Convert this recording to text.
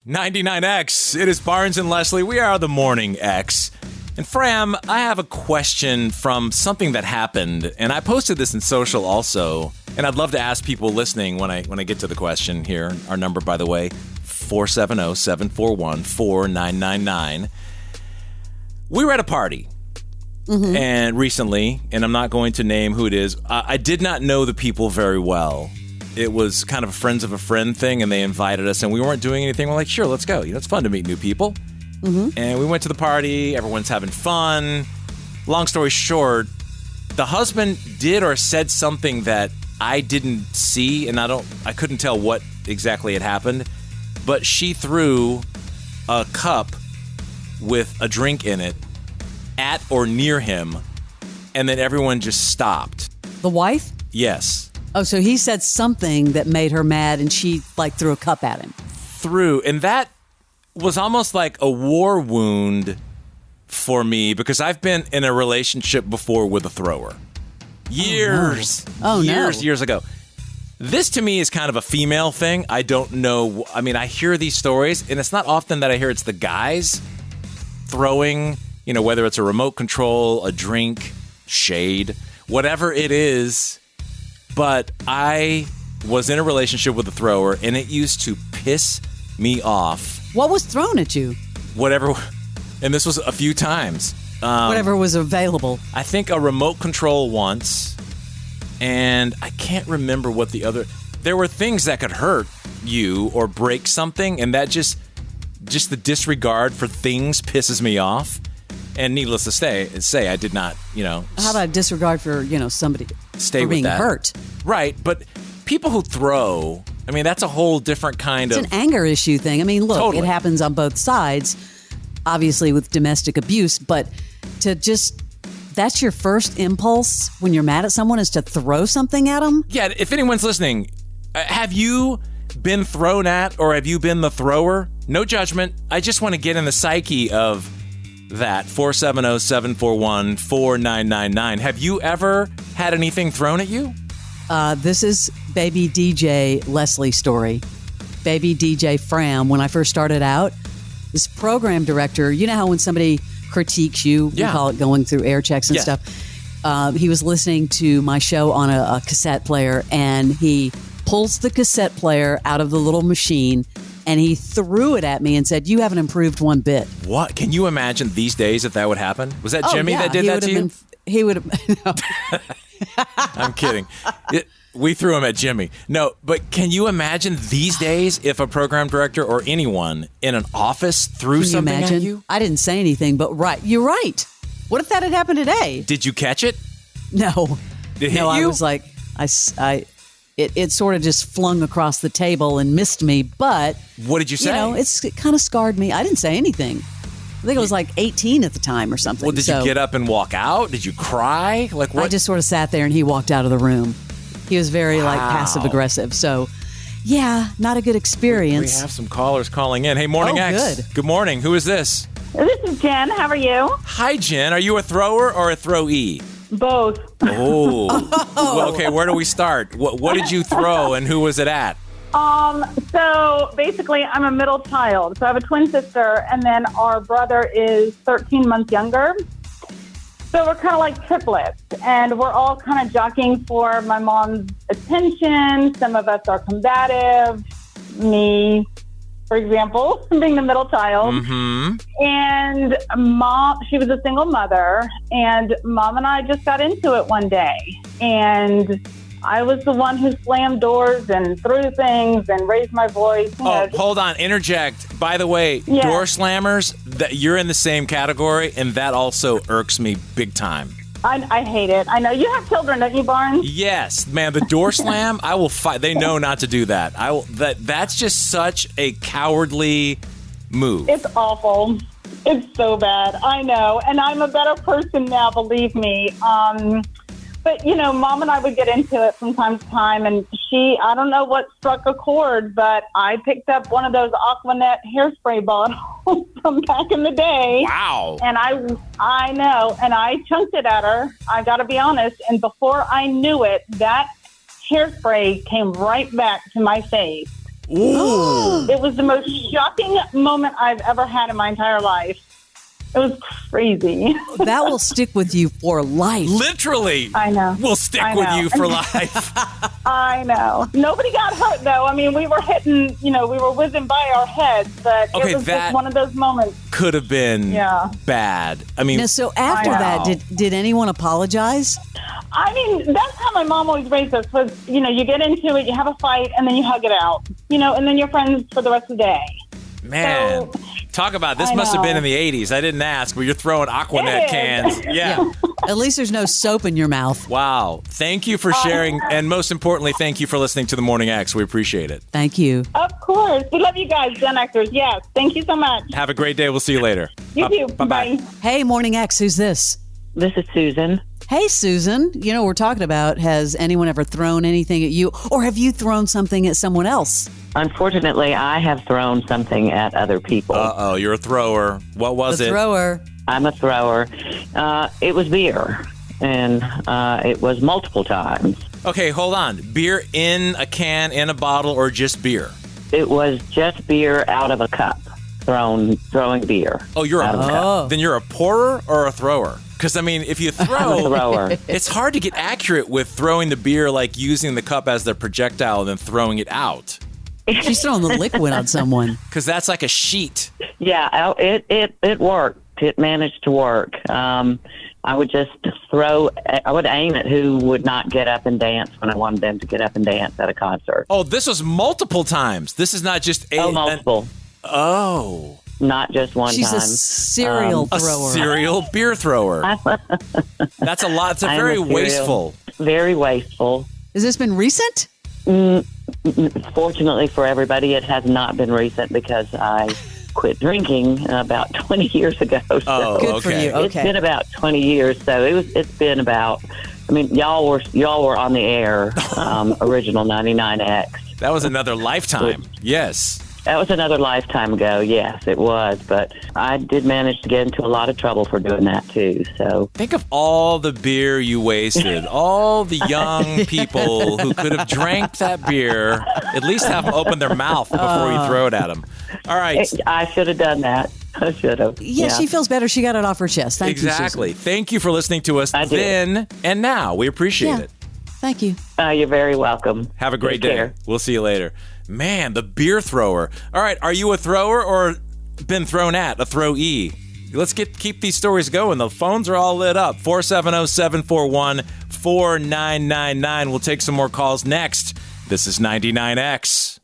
99X. It is Barnes and Leslie. We are the Morning X. And Fram, I have a question from something that happened, and I posted this in social also, and I'd love to ask people listening when I get to the question here. Our number, by the way, 470-741-4999. We were at a party, and recently, and I'm not going to name who it is, I did not know the people very well. It was kind of a friends of a friend thing, and they invited us, and we weren't doing anything. We're like, sure, let's go. It's fun to meet new people. And we went to the party. Everyone's having fun. Long story short, the husband did or said something that I didn't see, and I couldn't tell what exactly had happened. But she threw a cup with a drink in it at or near him, and then everyone just stopped. The wife? Yes. Oh, so he said something that made her mad, and she threw a cup at him. And that was almost like a war wound for me because I've been in a relationship before with a thrower. Years ago. This to me is kind of a female thing. I don't know. I mean, I hear these stories, and it's not often that I hear it's the guys throwing, whether it's a remote control, a drink, shade, whatever it is. But I was in a relationship with a thrower, and it used to piss me off. What was thrown at you? Whatever, and this was a few times. Whatever was available. I think a remote control once, and I can't remember what the other... There were things that could hurt you or break something, and that just the disregard for things pisses me off. And needless to say, I did not, How about disregard for, somebody stay for with being that. hurt? Right, but people who throw, that's a whole different kind of... It's an anger issue thing. Look, Totally. It happens on both sides, obviously with domestic abuse, but that's your first impulse when you're mad at someone is to throw something at them? Yeah, if anyone's listening, have you been thrown at or have you been the thrower? No judgment. I just want to get in the psyche of that. 470-741-4999. Have you ever had anything thrown at you? This is baby DJ Leslie's story. Baby DJ Fram, when I first started out, this program director, you know how when somebody critiques you, we call it going through air checks and stuff. He was listening to my show on a cassette player, and he pulls the cassette player out of the little machine, and he threw it at me and said, "You haven't improved one bit." What? Can you imagine these days if that would happen? Was that Jimmy that did that to you? He would have... No. I'm kidding. We threw him at Jimmy. No, but can you imagine these days if a program director or anyone in an office threw something at you? I didn't say anything, but you're right. What if that had happened today? Did you catch it? No. Did it hit you? I was like, it sort of just flung across the table and missed me, but... What did you say? It kind of scarred me. I didn't say anything. I think I was 18 at the time or something. Well, did you get up and walk out? Did you cry? What? I just sort of sat there and he walked out of the room. He was very passive aggressive. So, yeah, not a good experience. We have some callers calling in. Hey, Morning X. Good. Good morning. Who is this? This is Jen. How are you? Hi, Jen. Are you a thrower or a throwee? Both. Oh. Well, okay, where do we start? What did you throw and who was it at? So basically, I'm a middle child. So I have a twin sister, and then our brother is 13 months younger. So we're kind of like triplets, and we're all kind of jockeying for my mom's attention. Some of us are combative. Me, for example, being the middle child. Mm-hmm. And Mom, she was a single mother, and Mom and I just got into it one day. And I was the one who slammed doors and threw things and raised my voice. Hold on. Interject. By the way, door slammers, you're in the same category, and that also irks me big time. I hate it. I know. You have children, don't you, Barnes? Yes, man. The door slam, I will fight. They know not to do that. That's just such a cowardly move. It's awful. It's so bad. I know. And I'm a better person now, believe me. But, Mom and I would get into it from time to time, and I don't know what struck a chord, but I picked up one of those Aquanet hairspray bottles from back in the day. Wow. And I know, and I chunked it at her, I got to be honest, and before I knew it, that hairspray came right back to my face. Ooh. It was the most shocking moment I've ever had in my entire life. It was crazy. That will stick with you for life. Literally. I know. Will stick with you for life. I know. Nobody got hurt, though. I mean, we were hitting, we were whizzing by our heads, but it was just one of those moments. Could have been bad. I mean, now, so after that, did anyone apologize? I mean, that's how my mom always raised us was, you get into it, you have a fight, and then you hug it out, and then you're friends for the rest of the day. Man, talk about this must have been in the 80s. I didn't ask, but you're throwing Aquanet cans. Yeah. At least there's no soap in your mouth. Wow. Thank you for sharing. And most importantly, thank you for listening to The Morning X. We appreciate it. Thank you. Of course. We love you guys, Gen Xers. Yes. Thank you so much. Have a great day. We'll see you later. You too. Bye-bye. Hey, Morning X, who's this? This is Susan. Hey, Susan. We're talking about, has anyone ever thrown anything at you, or have you thrown something at someone else? Unfortunately, I have thrown something at other people. Uh-oh, you're a thrower. What was it? Thrower. I'm a thrower. It was beer, and it was multiple times. Okay, hold on. Beer in a can, in a bottle, or just beer? It was just beer out of a cup. Throwing beer. Oh, you're a cup. Then you're a pourer or a thrower? Because, I mean, if you throw, I'm a thrower. It's hard to get accurate with throwing the beer, like using the cup as the projectile and then throwing it out. She's throwing the liquid on someone. Because that's like a sheet. Yeah, it worked. It managed to work. I would just I would aim at who would not get up and dance when I wanted them to get up and dance at a concert. Oh, this was multiple times. This is not just multiple. Not just one She's time. She's a serial thrower. A serial beer thrower. That's a lot. It's very wasteful. Very wasteful. Has this been recent? Fortunately for everybody, it has not been recent because I quit drinking about 20 years ago. So good for you. Okay. It's been about 20 years, so it's been about. I mean, y'all were on the air, original 99X. That was another lifetime. Yes. That was another lifetime ago. Yes, it was. But I did manage to get into a lot of trouble for doing that, too. So think of all the beer you wasted. All the young people who could have drank that beer. At least have them open their mouth before you throw it at them. All right. I should have done that. I should have. Yeah, she feels better. She got it off her chest. Thank you, Exactly. Susan. Thank you for listening to us then and now. We appreciate it. Thank you. You're very welcome. Have a great day. Care. We'll see you later. Man, the beer thrower. All right, are you a thrower or been thrown at, a throwee? Let's keep these stories going. The phones are all lit up. 470-741-4999. We'll take some more calls next. This is 99X.